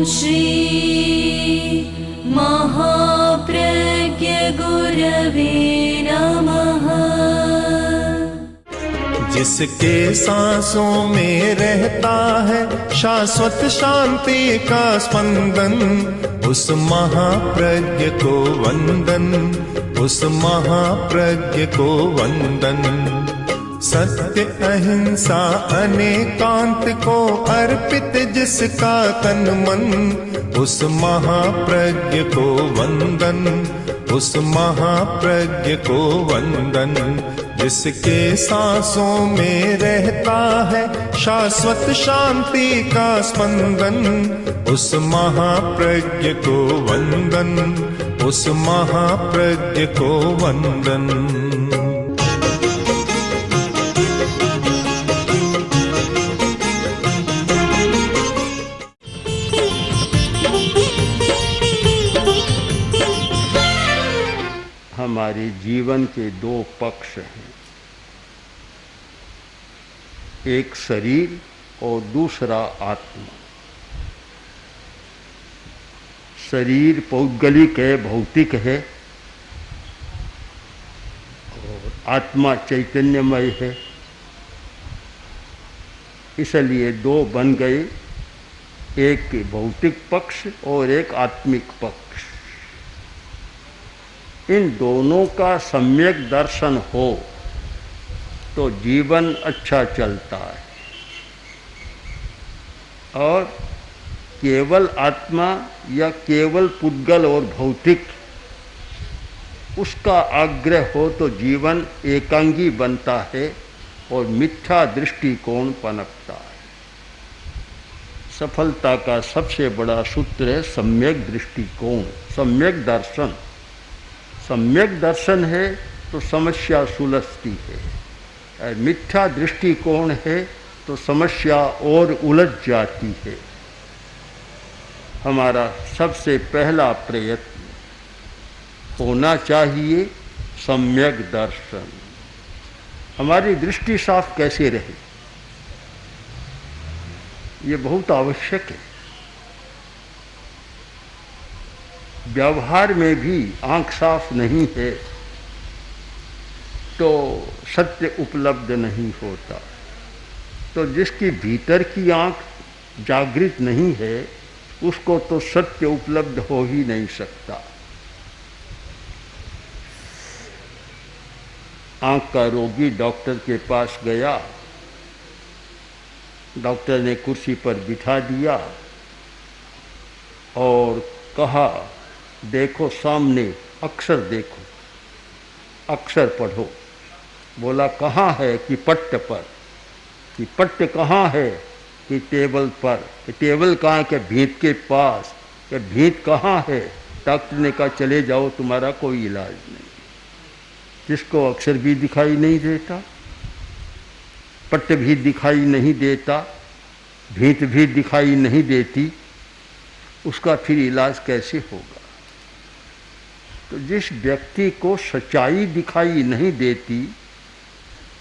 श्री महाप्रज्ञ गुरवे नमः। जिसके सांसों में रहता है शाश्वत शांति का स्पंदन, उस महाप्रज्ञ को वंदन, उस महाप्रज्ञ को वंदन। सत्य अहिंसा अनेकांत को अर्पित जिसका तन मन, उस महाप्रज्ञ को वंदन, उस महाप्रज्ञ को वंदन। जिसके सांसों में रहता है शाश्वत शांति का स्पंदन, उस महाप्रज्ञ को वंदन, उस महाप्रज्ञ को वंदन। हमारे जीवन के दो पक्ष हैं, एक शरीर और दूसरा आत्मा। शरीर पौद्गलिक है, भौतिक है, और आत्मा चैतन्यमय है। इसलिए दो बन गए, एक भौतिक पक्ष और एक आत्मिक पक्ष। इन दोनों का सम्यक दर्शन हो तो जीवन अच्छा चलता है, और केवल आत्मा या केवल पुद्गल और भौतिक उसका आग्रह हो तो जीवन एकांगी बनता है और मिथ्या दृष्टिकोण पनपता है। सफलता का सबसे बड़ा सूत्र है सम्यक दृष्टिकोण, सम्यक दर्शन। सम्यक दर्शन है तो समस्या सुलझती है, और मिथ्या दृष्टिकोण है तो समस्या और उलझ जाती है। हमारा सबसे पहला प्रयत्न होना चाहिए सम्यक दर्शन। हमारी दृष्टि साफ कैसे रहे, ये बहुत आवश्यक है। व्यवहार में भी आंख साफ नहीं है तो सत्य उपलब्ध नहीं होता। तो जिसकी भीतर की आंख जागृत नहीं है उसको तो सत्य उपलब्ध हो ही नहीं सकता। आंख का रोगी डॉक्टर के पास गया, डॉक्टर ने कुर्सी पर बिठा दिया और कहा, देखो सामने अक्षर देखो, अक्षर पढ़ो। बोला कहाँ है? कि पट्ट पर। कि पट्ट कहाँ है? कि टेबल पर। कि टेबल कहाँ है? कि भीत के पास। कि भीत कहाँ है? डॉक्टर ने कहा चले जाओ, तुम्हारा कोई इलाज नहीं। जिसको अक्षर भी दिखाई नहीं देता, पट्ट भी दिखाई नहीं देता, भीत भी दिखाई नहीं देती, उसका फिर इलाज कैसे होगा? तो जिस व्यक्ति को सच्चाई दिखाई नहीं देती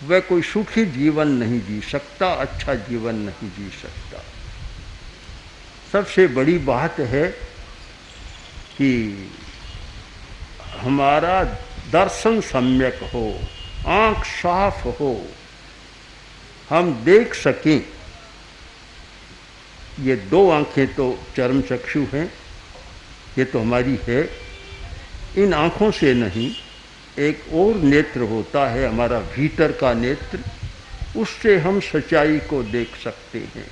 वह कोई सुखी जीवन नहीं जी सकता, अच्छा जीवन नहीं जी सकता। सबसे बड़ी बात है कि हमारा दर्शन सम्यक हो, आँख साफ हो, हम देख सकें। ये दो आँखें तो चर्म चक्षु हैं, ये तो हमारी है। इन आँखों से नहीं, एक और नेत्र होता है हमारा भीतर का नेत्र, उससे हम सच्चाई को देख सकते हैं।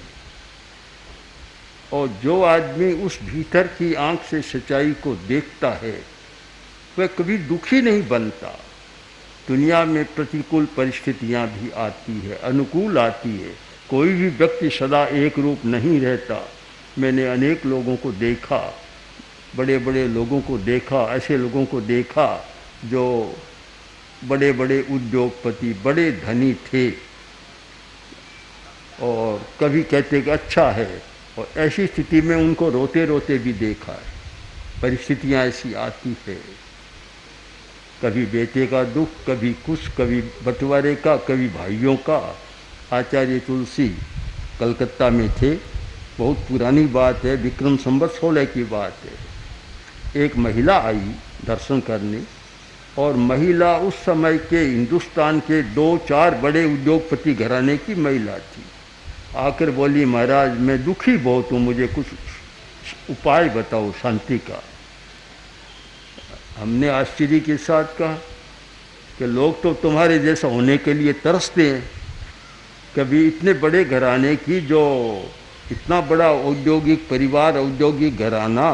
और जो आदमी उस भीतर की आँख से सच्चाई को देखता है वह कभी दुखी नहीं बनता। दुनिया में प्रतिकूल परिस्थितियाँ भी आती है, अनुकूल आती है। कोई भी व्यक्ति सदा एक रूप नहीं रहता। मैंने अनेक लोगों को देखा, बड़े बड़े लोगों को देखा, ऐसे लोगों को देखा जो बड़े बड़े उद्योगपति, बड़े धनी थे, और कभी कहते कि अच्छा है, और ऐसी स्थिति में उनको रोते रोते भी देखा है। परिस्थितियाँ ऐसी आती है, कभी बेटे का दुख, कभी कुछ, कभी बंटवारे का, कभी भाइयों का। आचार्य तुलसी कलकत्ता में थे, बहुत पुरानी बात है, विक्रम संवत 16 की बात है। एक महिला आई दर्शन करने, और महिला उस समय के हिंदुस्तान के 2-4 बड़े उद्योगपति घराने की महिला थी। आकर बोली, महाराज मैं दुखी बहुत हूँ, मुझे कुछ उपाय बताओ शांति का। हमने आश्चर्य के साथ कहा कि लोग तो तुम्हारे जैसा होने के लिए तरसते हैं। कभी इतने बड़े घराने की, जो इतना बड़ा औद्योगिक परिवार, औद्योगिक घराना,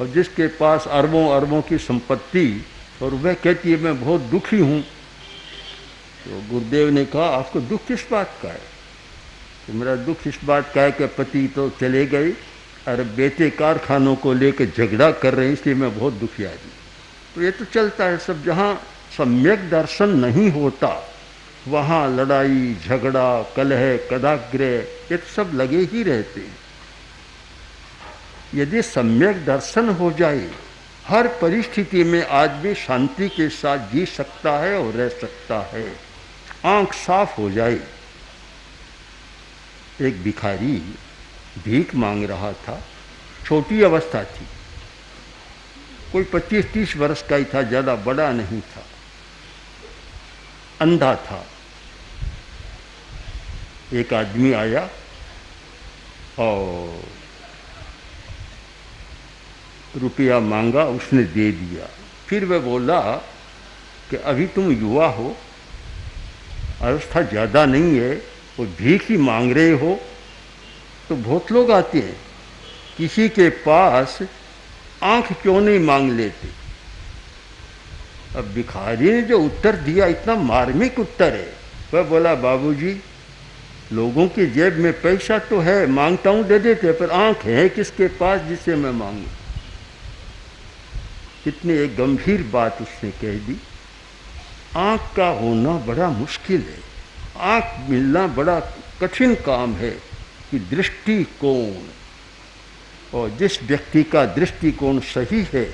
और जिसके पास अरबों अरबों की संपत्ति, और वह कहती है मैं बहुत दुखी हूँ। तो गुरुदेव ने कहा आपको दुख किस बात का है? तो मेरा दुख इस बात का है कि पति तो चले गए और बेटे कारखानों को लेकर झगड़ा कर रहे हैं, इसलिए मैं बहुत दुखी आदमी। तो ये तो चलता है सब। जहाँ सम्यक दर्शन नहीं होता वहाँ लड़ाई झगड़ा कलह कदाग्रह ये तो सब लगे ही रहते हैं। यदि सम्यक दर्शन हो जाए, हर परिस्थिति में आदमी शांति के साथ जी सकता है और रह सकता है। आंख साफ हो जाए। एक भिखारी भीख मांग रहा था, छोटी अवस्था थी, कोई 25-30 वर्ष का ही था, ज़्यादा बड़ा नहीं था, अंधा था। एक आदमी आया और रुपया मांगा, उसने दे दिया। फिर वह बोला कि अभी तुम युवा हो, अवस्था ज़्यादा नहीं है और भीख ही मांग रहे हो, तो बहुत लोग आते हैं, किसी के पास आंख क्यों नहीं मांग लेते? अब भिखारी ने जो उत्तर दिया इतना मार्मिक उत्तर है। वह बोला बाबूजी, लोगों की जेब में पैसा तो है, मांगता हूँ दे देते, पर आंख है किसके पास जिसे मैं मांगू? कितनी एक गंभीर बात उसने कह दी। आंख का होना बड़ा मुश्किल है, आंख मिलना बड़ा कठिन काम है। कि दृष्टिकोण, और जिस व्यक्ति का दृष्टिकोण सही है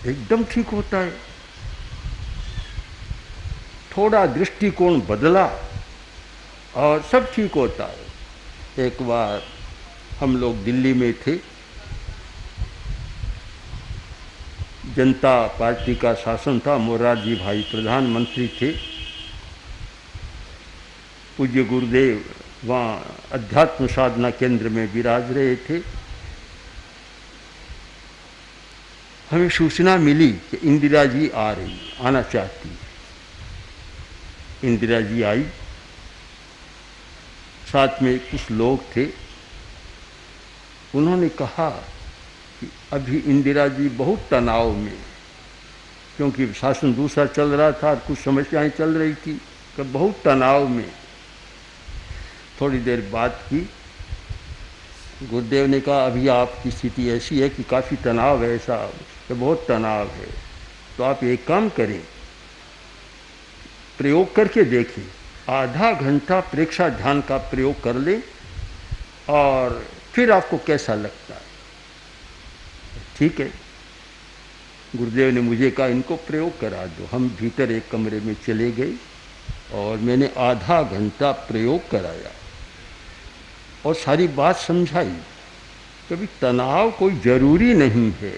एकदम ठीक होता है। थोड़ा दृष्टिकोण बदला और सब ठीक होता है। एक बार हम लोग दिल्ली में थे, जनता पार्टी का शासन था, मोरारजी भाई प्रधानमंत्री थे, पूज्य गुरुदेव वहाँ अध्यात्म साधना केंद्र में विराज रहे थे। हमें सूचना मिली कि इंदिरा जी आ रही, आना चाहती। इंदिरा जी आई, साथ में कुछ लोग थे। उन्होंने कहा कि अभी इंदिरा जी बहुत तनाव में, क्योंकि शासन दूसरा चल रहा था, कुछ समस्याएं चल रही थी, कि बहुत तनाव में। थोड़ी देर बात की, गुरुदेव ने कहा अभी आपकी स्थिति ऐसी है कि काफ़ी तनाव है, ऐसा कि बहुत तनाव है, तो आप एक काम करें, प्रयोग करके देखें, आधा घंटा प्रेक्षा ध्यान का प्रयोग कर लें और फिर आपको कैसा लगता है। ठीक है, गुरुदेव ने मुझे कहा इनको प्रयोग करा दो। हम भीतर एक कमरे में चले गए और मैंने आधा घंटा प्रयोग कराया और सारी बात समझाई। कभी तनाव कोई ज़रूरी नहीं है,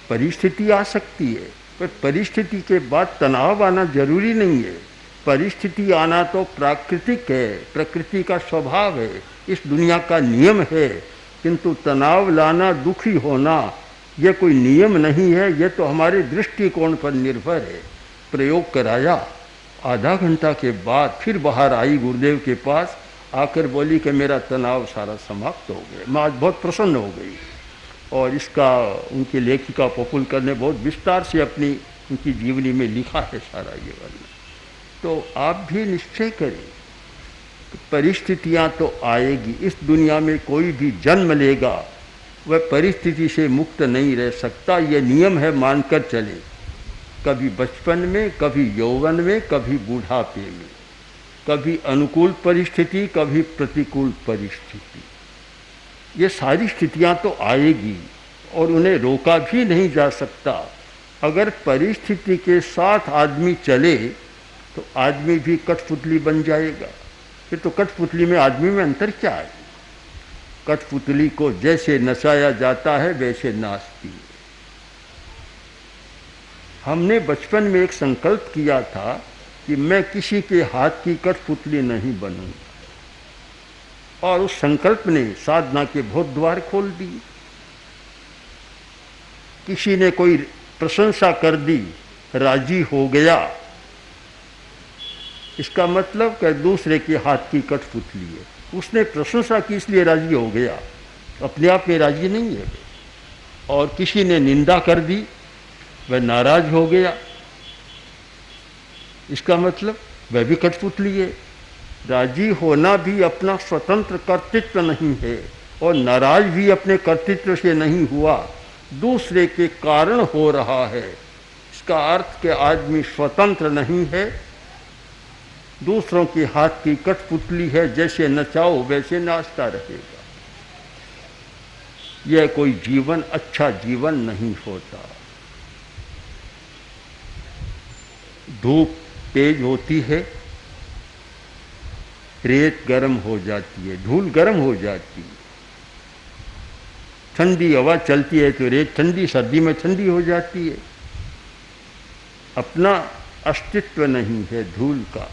परिस्थिति आ सकती है, पर परिस्थिति के बाद तनाव आना जरूरी नहीं है। परिस्थिति आना तो प्राकृतिक है, प्रकृति का स्वभाव है, इस दुनिया का नियम है, किंतु तनाव लाना, दुखी होना, यह कोई नियम नहीं है, यह तो हमारे दृष्टिकोण पर निर्भर है। प्रयोग कराया, आधा घंटा के बाद फिर बाहर आई गुरुदेव के पास, आकर बोली कि मेरा तनाव सारा समाप्त हो गया। मैं आज बहुत प्रसन्न हो गई। और इसका उनकी लेखिका पपुलकर ने बहुत विस्तार से अपनी उनकी जीवनी में लिखा है सारा ये वाला। तो आप भी निश्चय करें, परिस्थितियां तो आएगी, इस दुनिया में कोई भी जन्म लेगा वह परिस्थिति से मुक्त नहीं रह सकता, यह नियम है, मानकर चले। कभी बचपन में, कभी यौवन में, कभी बूढ़ापे में, कभी अनुकूल परिस्थिति, कभी प्रतिकूल परिस्थिति, ये सारी स्थितियां तो आएगी और उन्हें रोका भी नहीं जा सकता। अगर परिस्थिति के साथ आदमी चले तो आदमी भी कठपुतली बन जाएगा। फिर तो कठपुतली में आदमी में अंतर क्या है? कठपुतली को जैसे नचाया जाता है वैसे नाचती है। हमने बचपन में एक संकल्प किया था कि मैं किसी के हाथ की कठपुतली नहीं बनूंगा, और उस संकल्प ने साधना के बहुत द्वार खोल दिए। किसी ने कोई प्रशंसा कर दी, राजी हो गया, इसका मतलब कि दूसरे के हाथ की कठपुतली है। उसने प्रशंसा की इसलिए राजी हो गया, अपने आप में राजी नहीं है। और किसी ने निंदा कर दी, वह नाराज हो गया, इसका मतलब वह भी कठपुतली है। राजी होना भी अपना स्वतंत्र कर्तृत्व नहीं है, और नाराज भी अपने कर्तृत्व से नहीं हुआ, दूसरे के कारण हो रहा है। इसका अर्थ कि आदमी स्वतंत्र नहीं है, दूसरों के हाथ की कठपुतली है, जैसे नचाओ वैसे नाचता रहेगा। यह कोई जीवन अच्छा जीवन नहीं होता। धूप तेज होती है, रेत गर्म हो जाती है, धूल गर्म हो जाती है। ठंडी हवा चलती है तो रेत ठंडी, सर्दी में ठंडी हो जाती है। अपना अस्तित्व नहीं है धूल का,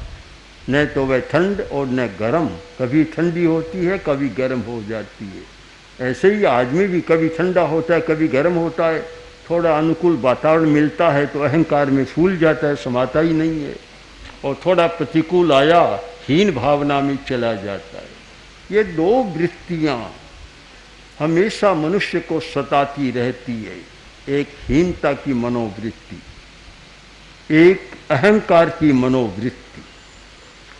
न तो वह ठंड और न गर्म, कभी ठंडी होती है कभी गर्म हो जाती है। ऐसे ही आदमी भी कभी ठंडा होता है कभी गर्म होता है। थोड़ा अनुकूल वातावरण मिलता है तो अहंकार में फूल जाता है, समाता ही नहीं है, और थोड़ा प्रतिकूल आया हीन भावना में चला जाता है। ये दो वृत्तियाँ हमेशा मनुष्य को सताती रहती है, एक हीनता की मनोवृत्ति, एक अहंकार की मनोवृत्ति।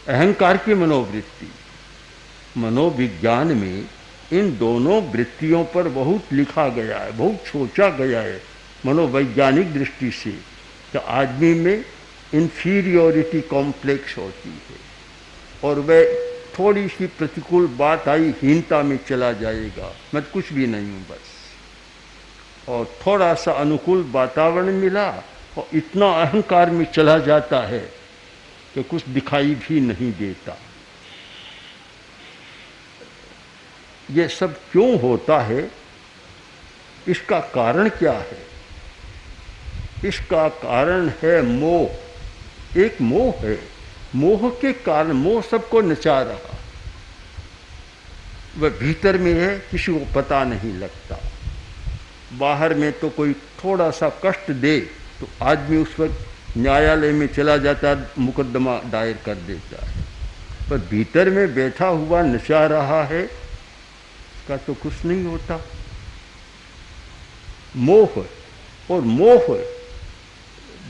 अहंकार की मनोवृत्ति, मनोविज्ञान में इन दोनों वृत्तियों पर बहुत लिखा गया है, बहुत सोचा गया है मनोवैज्ञानिक दृष्टि से, कि आदमी में इन्फीरियोरिटी कॉम्प्लेक्स होती है, और वह थोड़ी सी प्रतिकूल बात आई हीनता में चला जाएगा, मैं तो कुछ भी नहीं हूँ बस। और थोड़ा सा अनुकूल वातावरण मिला और इतना अहंकार में चला जाता है कि कुछ दिखाई भी नहीं देता। ये सब क्यों होता है, इसका कारण क्या है? इसका कारण है मोह। एक मोह है, मोह के कारण मोह सबको नचा रहा, वह भीतर में है, किसी को पता नहीं लगता। बाहर में तो कोई थोड़ा सा कष्ट दे तो आदमी उस पर न्यायालय में चला जाता है, मुकदमा दायर कर देता है, पर भीतर में बैठा हुआ नचा रहा है, इसका तो कुछ नहीं होता। मोह, और मोह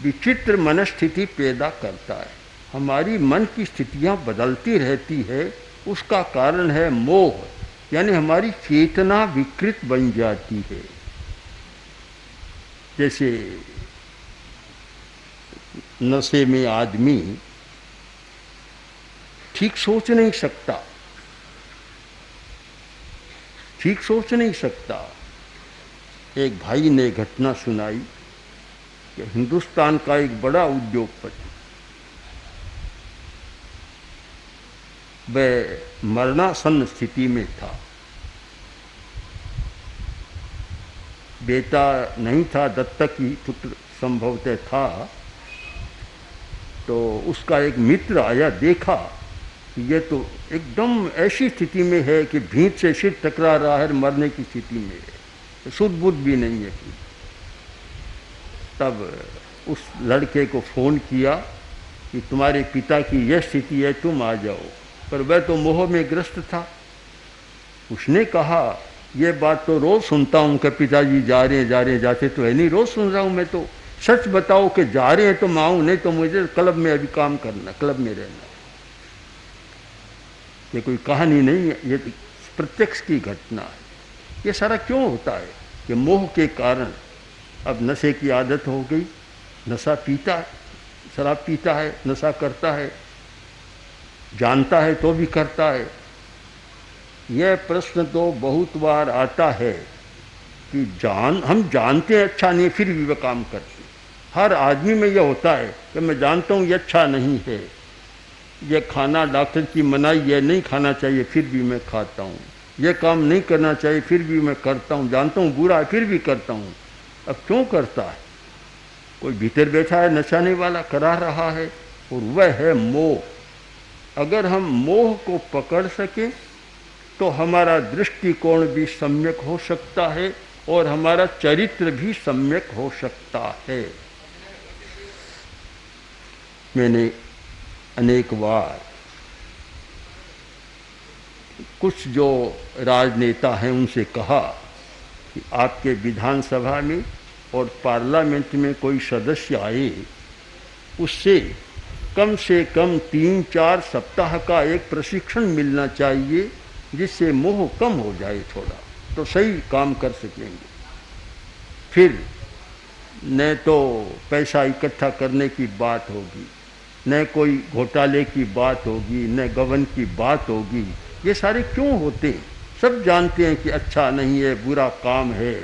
विचित्र मनस्थिति पैदा करता है। हमारी मन की स्थितियां बदलती रहती है, उसका कारण है मोह, यानी हमारी चेतना विकृत बन जाती है। जैसे नशे में आदमी ठीक सोच नहीं सकता, ठीक सोच नहीं सकता। एक भाई ने घटना सुनाई कि हिंदुस्तान का एक बड़ा उद्योगपति, वह मरणासन्न स्थिति में था, बेटा नहीं था, दत्तक ही पुत्र संभवतः था। तो उसका एक मित्र आया, देखा कि ये तो एकदम ऐसी स्थिति में है कि भींत से सिर टकरा रहा है, मरने की स्थिति में है, शुद्ध बुद्ध भी नहीं है। तब उस लड़के को फ़ोन किया कि तुम्हारे पिता की यह स्थिति है, तुम आ जाओ। पर वह तो मोह में ग्रस्त था। उसने कहा, यह बात तो रोज़ सुनता हूँ कि पिताजी जा रहे हैं, जाते तो है नहीं, रोज़ सुन रहा हूँ मैं तो। सच बताओ कि जा रहे हैं तो मैं आऊँ, नहीं तो मुझे क्लब में अभी काम करना, क्लब में रहना। ये कोई कहानी नहीं है, ये प्रत्यक्ष की घटना है। ये सारा क्यों होता है? कि मोह के कारण अब नशे की आदत हो गई, नशा पीता है, शराब पीता है, नशा करता है, जानता है तो भी करता है। यह प्रश्न तो बहुत बार आता है कि हम जानते हैं अच्छा नहीं, फिर भी वह काम करते। हर आदमी में यह होता है कि मैं जानता हूँ ये अच्छा नहीं है, यह खाना डॉक्टर की मनाही है, नहीं खाना चाहिए, फिर भी मैं खाता हूँ। ये काम नहीं करना चाहिए फिर भी मैं करता हूँ, जानता हूँ बुरा है फिर भी करता हूँ। अब क्यों करता है? कोई भीतर बैठा है नचाने वाला करा रहा है, और वह है मोह। अगर हम मोह को पकड़ सकें तो हमारा दृष्टिकोण भी सम्यक हो सकता है और हमारा चरित्र भी सम्यक हो सकता है। मैंने अनेक बार कुछ जो राजनेता हैं उनसे कहा कि आपके विधानसभा में और पार्लियामेंट में कोई सदस्य आए, उससे कम से कम 3-4 सप्ताह का एक प्रशिक्षण मिलना चाहिए, जिससे मोह कम हो जाए थोड़ा, तो सही काम कर सकेंगे। फिर न तो पैसा इकट्ठा करने की बात होगी, न कोई घोटाले की बात होगी, न गबन की बात होगी। ये सारे क्यों होते हैं? सब जानते हैं कि अच्छा नहीं है, बुरा काम है,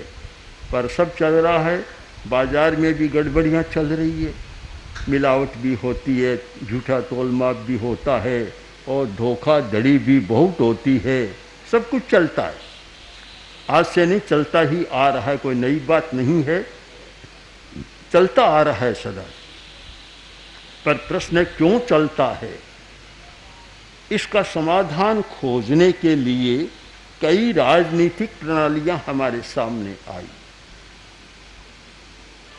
पर सब चल रहा है। बाजार में भी गड़बड़ियाँ चल रही है, मिलावट भी होती है, झूठा तोलमाप भी होता है और धोखाधड़ी भी बहुत होती है। सब कुछ चलता है, आज से नहीं, चलता ही आ रहा है, कोई नई बात नहीं है, चलता आ रहा है सदा। पर प्रश्न है क्यों चलता है? इसका समाधान खोजने के लिए कई राजनीतिक प्रणालियां हमारे सामने आई।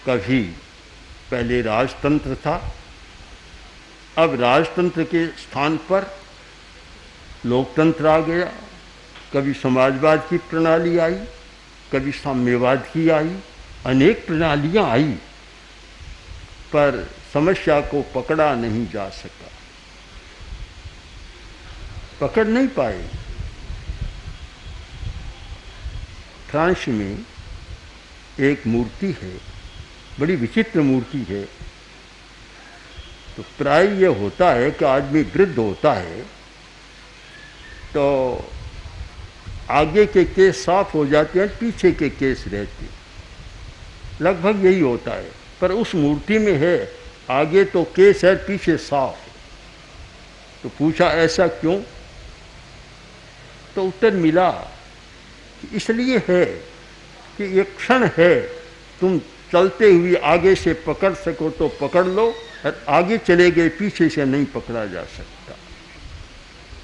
कभी पहले राजतंत्र था, अब राजतंत्र के स्थान पर लोकतंत्र आ गया। कभी समाजवाद की प्रणाली आई, कभी साम्यवाद की आई, अनेक प्रणालियां आई, पर समस्या को पकड़ा नहीं जा सका, पकड़ नहीं पाए। फ्रांस में एक मूर्ति है, बड़ी विचित्र मूर्ति है। तो प्राय ये होता है कि आदमी वृद्ध होता है तो आगे के केस साफ हो जाते हैं, पीछे के केस रहते हैं, लगभग यही होता है। पर उस मूर्ति में है आगे तो केस है, पीछे साफ है। तो पूछा ऐसा क्यों? तो उत्तर मिला कि इसलिए है कि एक क्षण है, तुम चलते हुए आगे से पकड़ सको तो पकड़ लो, और आगे चले गए पीछे से नहीं पकड़ा जा सकता।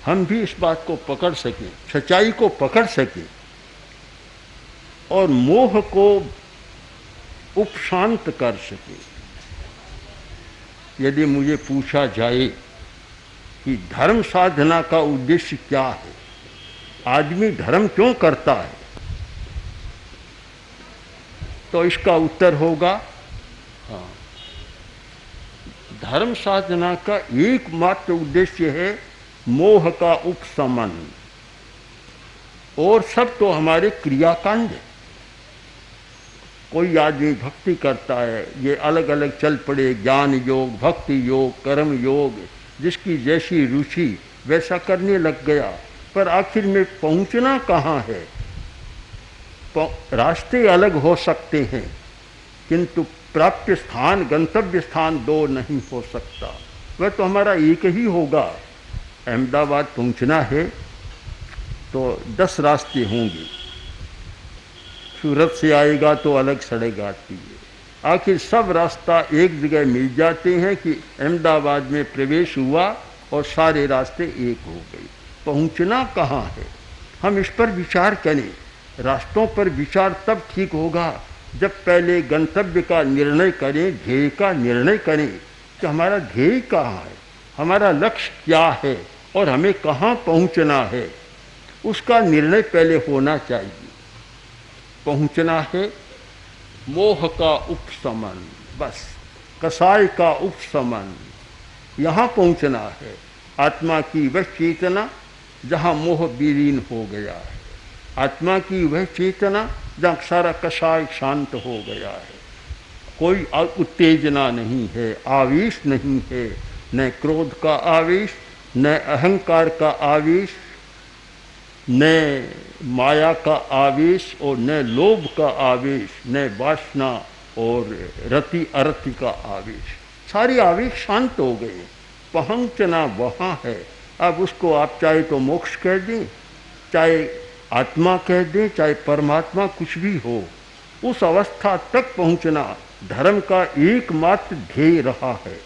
हम भी इस बात को पकड़ सकें, सच्चाई को पकड़ सकें और मोह को उपशांत कर सकें। यदि मुझे पूछा जाए कि धर्म साधना का उद्देश्य क्या है, आदमी धर्म क्यों करता है, तो इसका उत्तर होगा धर्म साधना का एकमात्र उद्देश्य है मोह का उपशमन, और सब तो हमारे क्रियाकांड है। कोई आदमी भक्ति करता है, ये अलग अलग चल पड़े, ज्ञान योग, भक्ति योग, कर्म योग, जिसकी जैसी रुचि वैसा करने लग गया, पर आखिर में पहुंचना कहाँ है? रास्ते अलग हो सकते हैं, किंतु प्राप्त स्थान, गंतव्य स्थान दो नहीं हो सकता, वह तो हमारा एक ही होगा। अहमदाबाद पहुंचना है तो 10 रास्ते होंगे, सूरत से आएगा तो अलग सड़क आती है, आखिर सब रास्ता एक जगह मिल जाते हैं कि अहमदाबाद में प्रवेश हुआ और सारे रास्ते एक हो गए। पहुंचना कहाँ है? हम इस पर विचार करें। रास्तों पर विचार तब ठीक होगा जब पहले गंतव्य का निर्णय करें, ध्येय का निर्णय करें कि हमारा ध्येय कहाँ है, हमारा लक्ष्य क्या है और हमें कहाँ पहुँचना है। उसका निर्णय पहले होना चाहिए। पहुँचना है मोह का उपशमन, बस कसाय का उपशमन, यहाँ पहुँचना है। आत्मा की वह चेतना जहाँ मोह विलीन हो गया है, आत्मा की वह चेतना जहाँ सारा कसाय शांत हो गया है। कोई उत्तेजना नहीं है, आवेश नहीं है, न क्रोध का आवेश, न अहंकार का आवेश, न माया का आवेश और न लोभ का आवेश, न वासना और रति अरति का आवेश। सारे आवेश शांत हो गए। पहुंचना वहाँ है। अब उसको आप चाहे तो मोक्ष कह दें, चाहे आत्मा कह दें चाहे परमात्मा, कुछ भी हो, उस अवस्था तक पहुंचना धर्म का एकमात्र ध्येय रहा है।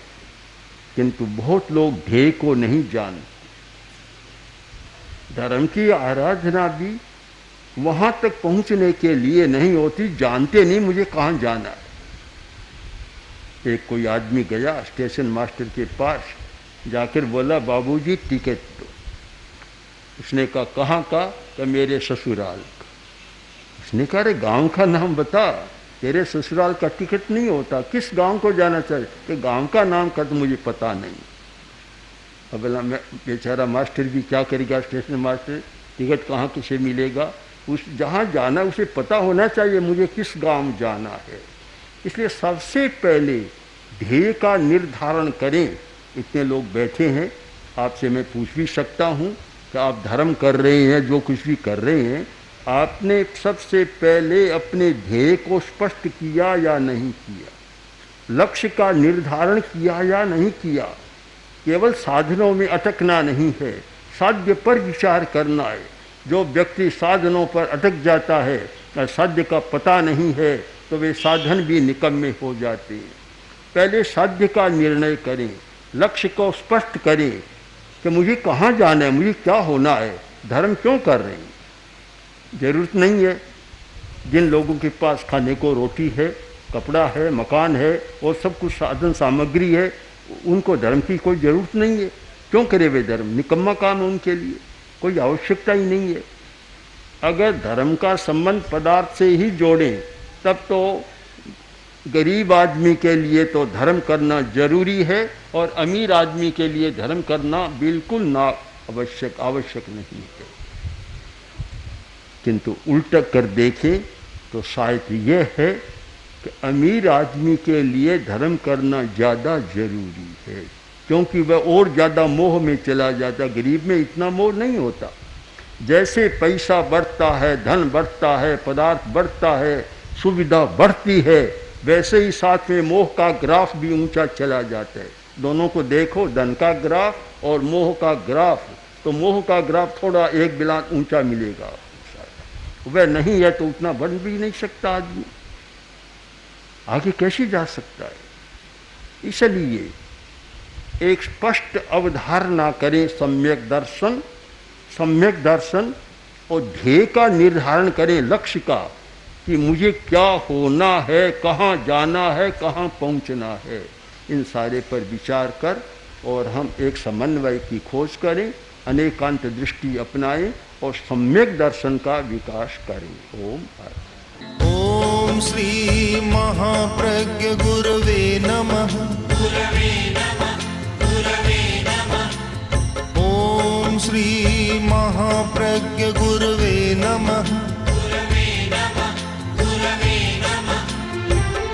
किंतु बहुत लोग ध्येय को नहीं जानते। धर्म की आराधना भी वहां तक पहुंचने के लिए नहीं होती, जानते नहीं मुझे कहाँ जाना है। एक कोई आदमी गया स्टेशन मास्टर के पास, जाकर बोला बाबूजी टिकट दो। उसने कहा कहाँ का? कि मेरे ससुराल का। उसने कहा अरे गांव का नाम बता, तेरे ससुराल का टिकट नहीं होता, किस गांव को जाना चाहिए? कि गांव का नाम का तो मुझे पता नहीं। अब बोला मैं बेचारा मास्टर भी क्या करेगा, स्टेशन मास्टर, टिकट कहाँ किसे मिलेगा? उस जहाँ जाना उसे पता होना चाहिए मुझे किस गांव जाना है। इसलिए सबसे पहले ध्येय का निर्धारण करें। इतने लोग बैठे हैं, आपसे मैं पूछ भी सकता हूँ कि आप धर्म कर रहे हैं, जो कुछ भी कर रहे हैं, आपने सबसे पहले अपने ध्येय को स्पष्ट किया या नहीं किया? लक्ष्य का निर्धारण किया या नहीं किया? केवल साधनों में अटकना नहीं है, साध्य पर विचार करना है। जो व्यक्ति साधनों पर अटक जाता है और साध्य का पता नहीं है तो वे साधन भी निकम्मे हो जाते हैं। पहले साध्य का निर्णय करें, लक्ष्य को स्पष्ट करें कि मुझे कहाँ जाना है, मुझे क्या होना है, धर्म क्यों कर रहे हैं। जरूरत नहीं है, जिन लोगों के पास खाने को रोटी है, कपड़ा है, मकान है और सब कुछ साधन सामग्री है, उनको धर्म की कोई ज़रूरत नहीं है। क्यों करे वे धर्म? निकम्मा काम है उनके लिए, कोई आवश्यकता ही नहीं है। अगर धर्म का संबंध पदार्थ से ही जोड़ें तब तो गरीब आदमी के लिए तो धर्म करना जरूरी है और अमीर आदमी के लिए धर्म करना बिल्कुल ना आवश्यक नहीं है। किंतु उल्टा कर देखें तो शायद यह है कि अमीर आदमी के लिए धर्म करना ज़्यादा जरूरी है, क्योंकि वह और ज़्यादा मोह में चला जाता। गरीब में इतना मोह नहीं होता। जैसे पैसा बढ़ता है, धन बढ़ता है, पदार्थ बढ़ता है, सुविधा बढ़ती है, वैसे ही साथ में मोह का ग्राफ भी ऊंचा चला जाता है। दोनों को देखो, धन का ग्राफ और मोह का ग्राफ, तो मोह का ग्राफ थोड़ा एक बिलान ऊंचा मिलेगा। वह नहीं है तो उतना बढ़ भी नहीं सकता आदमी, आगे कैसे जा सकता है। इसलिए एक स्पष्ट अवधारणा करें, सम्यक दर्शन और ध्येय का निर्धारण करें, लक्ष्य का, कि मुझे क्या होना है, कहाँ जाना है, कहाँ पहुँचना है। इन सारे पर विचार कर और हम एक समन्वय की खोज करें, अनेकांत दृष्टि अपनाएं और सम्यक दर्शन का विकास करें। ओम ओम श्री महाप्रज्ञ गुरवे नमः। ओम श्री महाप्रज्ञ गुरवे नमः।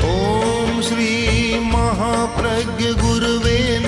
ओम श्री महाप्रज्ञ गुरवे